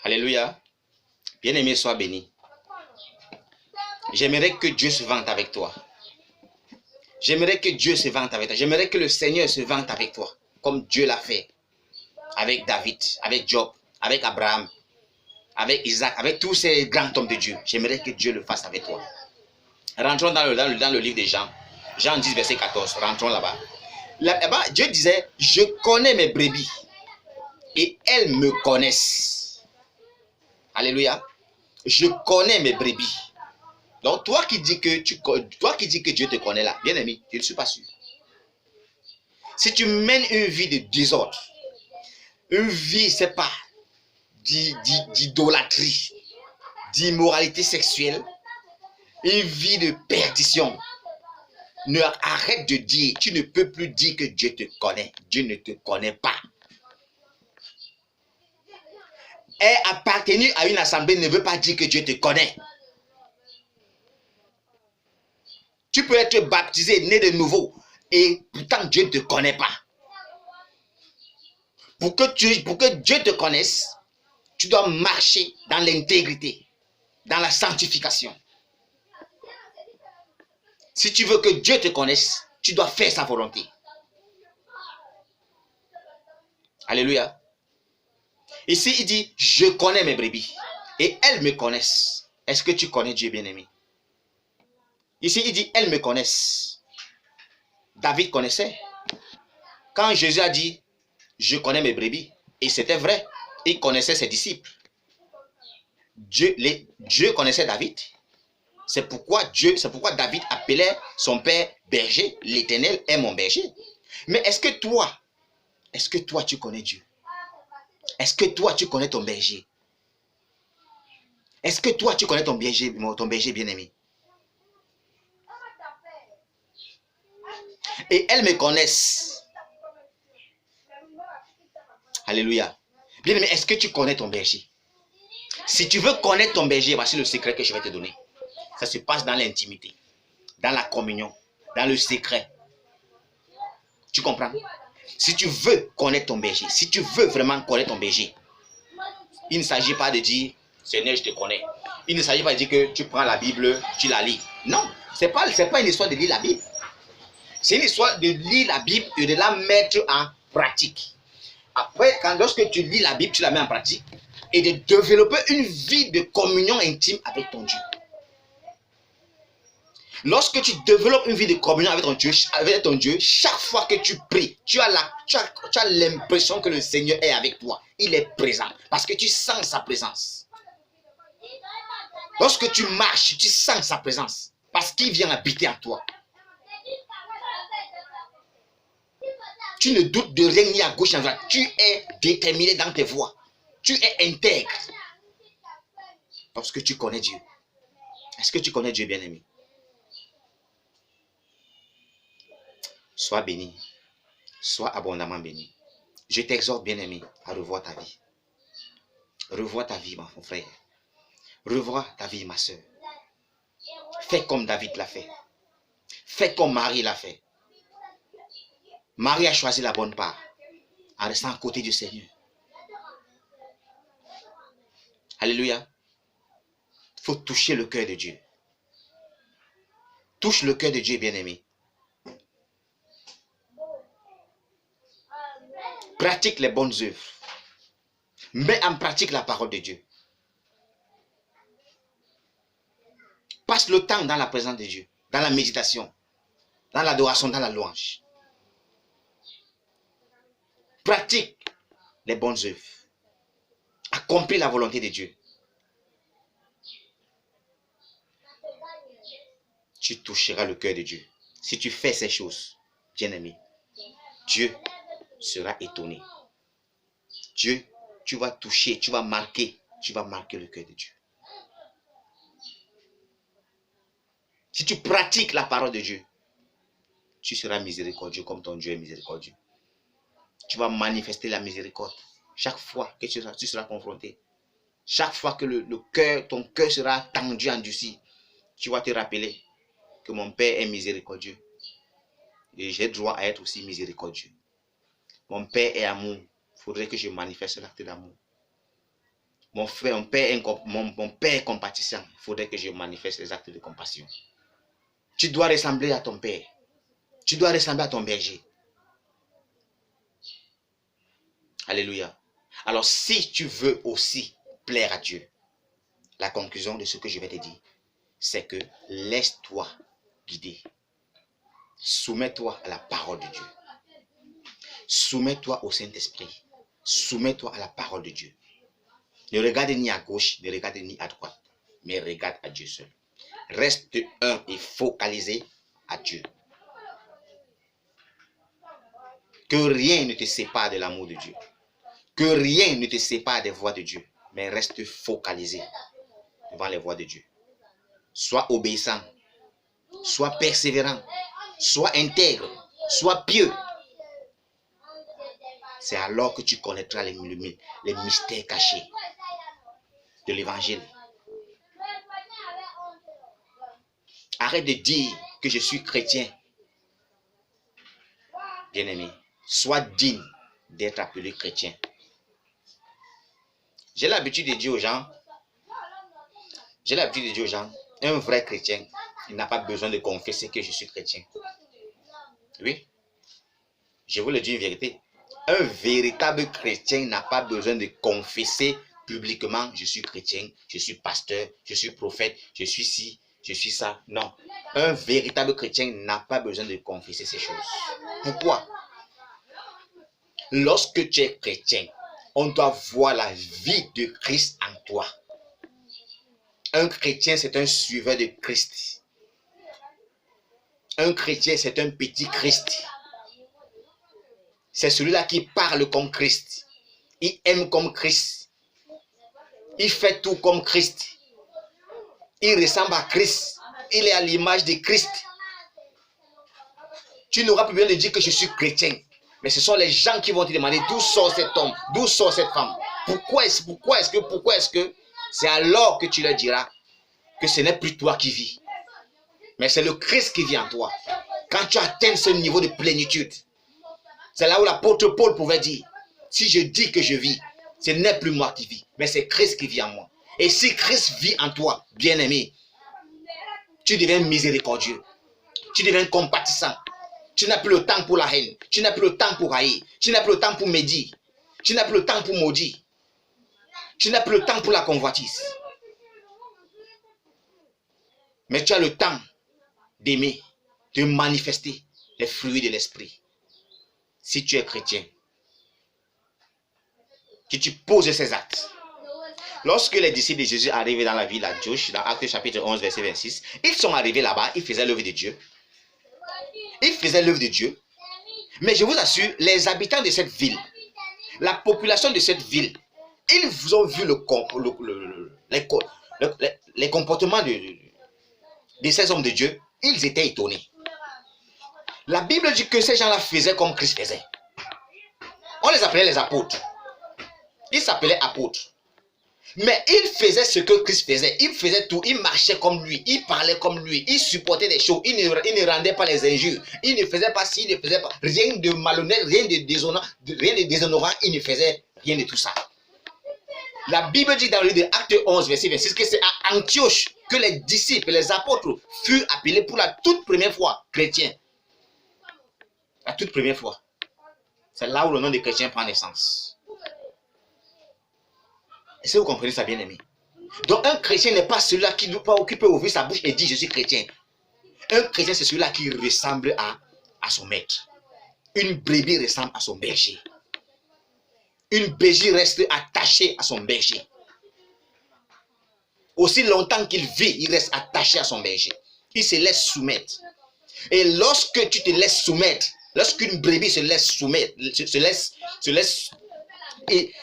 Alléluia. Bien-aimé, sois béni. J'aimerais que Dieu se vante avec toi. J'aimerais que Dieu se vante avec toi. J'aimerais que le Seigneur se vante avec toi, comme Dieu l'a fait avec David, avec Job, avec Abraham, avec Isaac, avec tous ces grands hommes de Dieu. J'aimerais que Dieu le fasse avec toi. Rentrons dans le livre de Jean. Jean 10, verset 14. Rentrons là-bas. Là-bas, Dieu disait, je connais mes brebis et elles me connaissent. Alléluia. Je connais mes brebis. Donc, toi qui dis que Dieu te connaît là, bien aimé, je ne suis pas sûr. Si tu mènes une vie de désordre, une vie, c'est pas, d'idolâtrie, d'immoralité sexuelle, une vie de perdition, arrête de dire, tu ne peux plus dire que Dieu te connaît. Dieu ne te connaît pas. Et appartenir à une assemblée ne veut pas dire que Dieu te connaît. Tu peux être baptisé, né de nouveau, et pourtant Dieu ne te connaît pas. Pour que Dieu te connaisse, tu dois marcher dans l'intégrité, dans la sanctification. Si tu veux que Dieu te connaisse, tu dois faire sa volonté. Alléluia. Ici, il dit, je connais mes brebis et elles me connaissent. Est-ce que tu connais Dieu, bien-aimé? Ici, il dit, elles me connaissent. David connaissait. Quand Jésus a dit, je connais mes brebis, et c'était vrai, il connaissait ses disciples. Dieu connaissait David. C'est pourquoi David appelait son père berger. L'Éternel est mon berger. Mais est-ce que toi tu connais Dieu? Est-ce que toi tu connais ton berger? Est-ce que toi tu connais ton berger bien-aimé? Et elles me connaissent. Alléluia. Bien-aimé, est-ce que tu connais ton berger? Si tu veux connaître ton berger, voici le secret que je vais te donner. Ça se passe dans l'intimité, dans la communion, dans le secret. Tu comprends? Si tu veux connaître ton berger, si tu veux vraiment connaître ton berger, il ne s'agit pas de dire, Seigneur, je te connais. Il ne s'agit pas de dire que tu prends la Bible, tu la lis. Non, ce n'est pas une histoire de lire la Bible. C'est une histoire de lire la Bible et de la mettre en pratique. Après, lorsque tu lis la Bible, tu la mets en pratique et de développer une vie de communion intime avec ton Dieu. Lorsque tu développes une vie de communion avec ton Dieu, chaque fois que tu pries, tu as l'impression que le Seigneur est avec toi. Il est présent parce que tu sens sa présence. Lorsque tu marches, tu sens sa présence parce qu'il vient habiter en toi. Tu ne doutes de rien ni à gauche ni à droite. Tu es déterminé dans tes voies. Tu es intègre. Parce que tu connais Dieu. Est-ce que tu connais Dieu, bien-aimé? Sois béni. Sois abondamment béni. Je t'exhorte, bien-aimé, à revoir ta vie. Revois ta vie, mon frère. Revois ta vie, ma soeur. Fais comme David l'a fait. Fais comme Marie l'a fait. Marie a choisi la bonne part en restant à côté du Seigneur. Alléluia. Il faut toucher le cœur de Dieu. Touche le cœur de Dieu, bien-aimé. Pratique les bonnes œuvres. Mets en pratique la parole de Dieu. Passe le temps dans la présence de Dieu, dans la méditation, dans l'adoration, dans la louange. Pratique les bonnes œuvres. Accomplis la volonté de Dieu. Tu toucheras le cœur de Dieu. Si tu fais ces choses, bien-aimé, Dieu sera étonné. Dieu, tu vas toucher, tu vas marquer le cœur de Dieu. Si tu pratiques la parole de Dieu, tu seras miséricordieux comme ton Dieu est miséricordieux. Tu vas manifester la miséricorde chaque fois que tu seras confronté. Chaque fois que ton cœur sera tendu, endurci, tu vas te rappeler que mon Père est miséricordieux. Et j'ai droit à être aussi miséricordieux. Mon Père est amour. Il faudrait que je manifeste l'acte d'amour. mon frère, mon père compatissant, il faudrait que je manifeste les actes de compassion. Tu dois ressembler à ton père. Tu dois ressembler à ton berger. Alléluia. Alors, si tu veux aussi plaire à Dieu, la conclusion de ce que je vais te dire, c'est que laisse-toi guider. Soumets-toi à la parole de Dieu. Soumets-toi au Saint-Esprit. Soumets-toi à la parole de Dieu. Ne regarde ni à gauche, ne regarde ni à droite, mais regarde à Dieu seul. Reste humble et focalisé à Dieu. Que rien ne te sépare de l'amour de Dieu. Que rien ne te sépare des voies de Dieu, mais reste focalisé devant les voies de Dieu. Sois obéissant, sois persévérant, sois intègre, sois pieux. C'est alors que tu connaîtras les mystères cachés de l'évangile. Arrête de dire que je suis chrétien. Bien-aimé, sois digne d'être appelé chrétien. J'ai l'habitude de dire aux gens, un vrai chrétien, il n'a pas besoin de confesser que je suis chrétien. Oui, je vous le dis une vérité. Un véritable chrétien n'a pas besoin de confesser publiquement, je suis chrétien, je suis pasteur, je suis prophète, je suis ci, je suis ça. Non, un véritable chrétien n'a pas besoin de confesser ces choses. Pourquoi? Lorsque tu es chrétien, on doit voir la vie de Christ en toi. Un chrétien, c'est un suiveur de Christ. Un chrétien, c'est un petit Christ. C'est celui-là qui parle comme Christ. Il aime comme Christ. Il fait tout comme Christ. Il ressemble à Christ. Il est à l'image de Christ. Tu n'auras plus besoin de dire que je suis chrétien. Mais ce sont les gens qui vont te demander d'où sort cet homme, d'où sort cette femme. Pourquoi est-ce que c'est alors que tu leur diras que ce n'est plus toi qui vis. Mais c'est le Christ qui vit en toi. Quand tu atteins ce niveau de plénitude, c'est là où l'apôtre Paul pouvait dire, si je dis que je vis, ce n'est plus moi qui vis, mais c'est Christ qui vit en moi. Et si Christ vit en toi, bien-aimé, tu deviens miséricordieux, tu deviens compatissant. Tu n'as plus le temps pour la haine, tu n'as plus le temps pour haïr, tu n'as plus le temps pour médire, tu n'as plus le temps pour maudire, tu n'as plus le temps pour la convoitise. Mais tu as le temps d'aimer, de manifester les fruits de l'esprit. Si tu es chrétien, que tu poses ces actes. Lorsque les disciples de Jésus arrivaient dans la ville d'Antioche, dans Actes chapitre 11, verset 26, ils sont arrivés là-bas, ils faisaient l'œuvre de Dieu. Ils faisaient l'œuvre de Dieu. Mais je vous assure, les habitants de cette ville, la population de cette ville, ils ont vu les comportements de ces hommes de Dieu. Ils étaient étonnés. La Bible dit que ces gens-là faisaient comme Christ faisait. On les appelait les apôtres. Ils s'appelaient apôtres. Mais ils faisaient ce que Christ faisait. Ils faisaient tout. Ils marchaient comme lui. Ils parlaient comme lui. Ils supportaient des choses. Ils ne rendaient pas les injures. Ils ne faisaient pas ci, ils ne faisaient pas rien de malhonnête, rien de déshonorant. Ils ne faisaient rien de tout ça. La Bible dit dans le livre de Actes 11, verset 26, que c'est à Antioche que les disciples, les apôtres furent appelés pour la toute première fois chrétiens. La toute première fois. C'est là où le nom de chrétien prend naissance. Est-ce que vous comprenez ça, bien aimé? Donc un chrétien n'est pas celui-là qui peut ouvrir sa bouche et dire je suis chrétien. Un chrétien, c'est celui-là qui ressemble à son maître. Une brebis ressemble à son berger. Une berger reste attachée à son berger. Aussi longtemps qu'il vit, il reste attaché à son berger. Il se laisse soumettre. Et lorsque tu te laisses soumettre, lorsqu'une brebis se laisse soumettre, et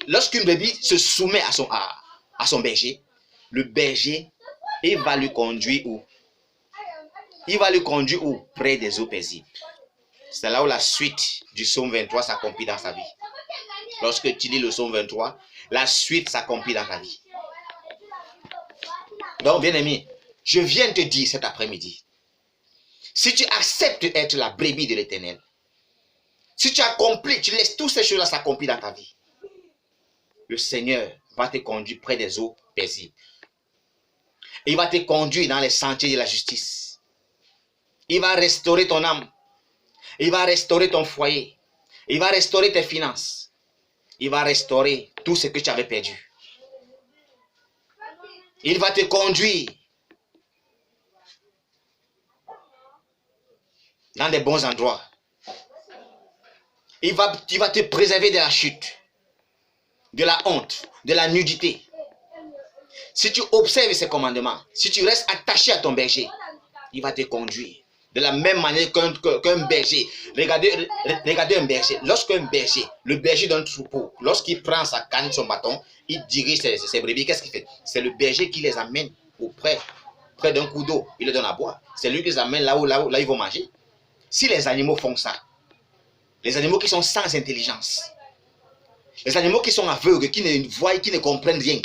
lorsqu'une brebis se soumet à son berger, le berger, il va lui conduire où? Il va lui conduire où? Près des eaux paisibles. C'est là où la suite du psaume 23 s'accomplit dans sa vie. Lorsque tu lis le psaume 23, la suite s'accomplit dans ta vie. Donc, bien aimé, je viens te dire cet après-midi, si tu acceptes d'être la brebis de l'Éternel, si tu accomplis, tu laisses toutes ces choses-là s'accomplir dans ta vie, le Seigneur va te conduire près des eaux paisibles. Il va te conduire dans les sentiers de la justice. Il va restaurer ton âme. Il va restaurer ton foyer. Il va restaurer tes finances. Il va restaurer tout ce que tu avais perdu. Il va te conduire dans des bons endroits. Il va te préserver de la chute, de la honte, de la nudité. Si tu observes ses commandements, si tu restes attaché à ton berger, il va te conduire. De la même manière qu'un berger. Regardez un berger. Lorsqu'un berger, le berger d'un troupeau, lorsqu'il prend sa canne, son bâton, il dirige ses brebis, qu'est-ce qu'il fait? C'est le berger qui les amène près d'un coup d'eau. Il les donne à boire. C'est lui qui les amène là où ils vont manger. Si les animaux font ça, les animaux qui sont sans intelligence, les animaux qui sont aveugles, qui ne voient, qui ne comprennent rien,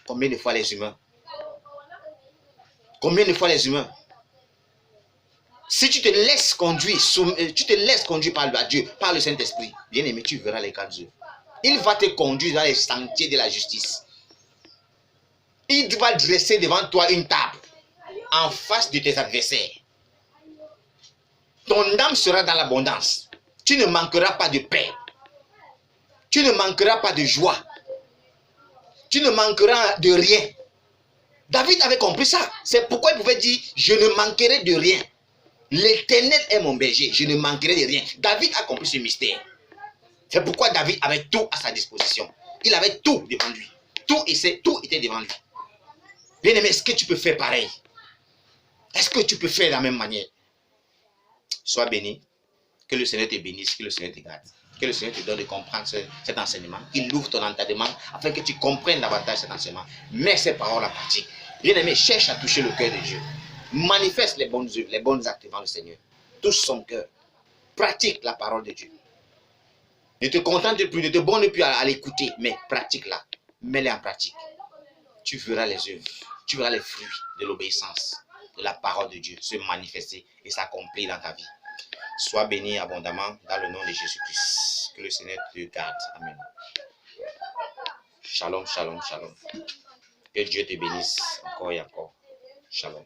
combien de fois les humains? Combien de fois les humains? Si tu te laisses conduire, par Dieu, par le Saint-Esprit, bien aimé, tu verras les grandes œuvres. Il va te conduire dans les sentiers de la justice. Il va dresser devant toi une table en face de tes adversaires. Ton âme sera dans l'abondance. Tu ne manqueras pas de paix. Tu ne manqueras pas de joie. Tu ne manqueras de rien. David avait compris ça. C'est pourquoi il pouvait dire, je ne manquerai de rien. L'Éternel est mon berger, je ne manquerai de rien. David a compris ce mystère. C'est pourquoi David avait tout à sa disposition. Il avait tout devant lui. Tout était devant lui. Bien aimé, est-ce que tu peux faire pareil? Est-ce que tu peux faire de la même manière? Sois béni. Que le Seigneur te bénisse, que le Seigneur te garde. Que le Seigneur te donne de comprendre cet enseignement. Qu'il ouvre ton entendement afin que tu comprennes davantage cet enseignement. Mets ces paroles en pratique. Bien aimé, cherche à toucher le cœur de Dieu. Manifeste les bonnes œuvres, les bonnes actes devant le Seigneur. Touche son cœur. Pratique la parole de Dieu. Ne te contente plus, ne te borne plus à l'écouter, mais pratique-la. Mets-la en pratique. Tu verras les œuvres, tu verras les fruits de l'obéissance, de la parole de Dieu se manifester et s'accomplir dans ta vie. Sois béni abondamment dans le nom de Jésus-Christ. Que le Seigneur te garde. Amen. Shalom, shalom, shalom. Que Dieu te bénisse encore et encore. Shalom.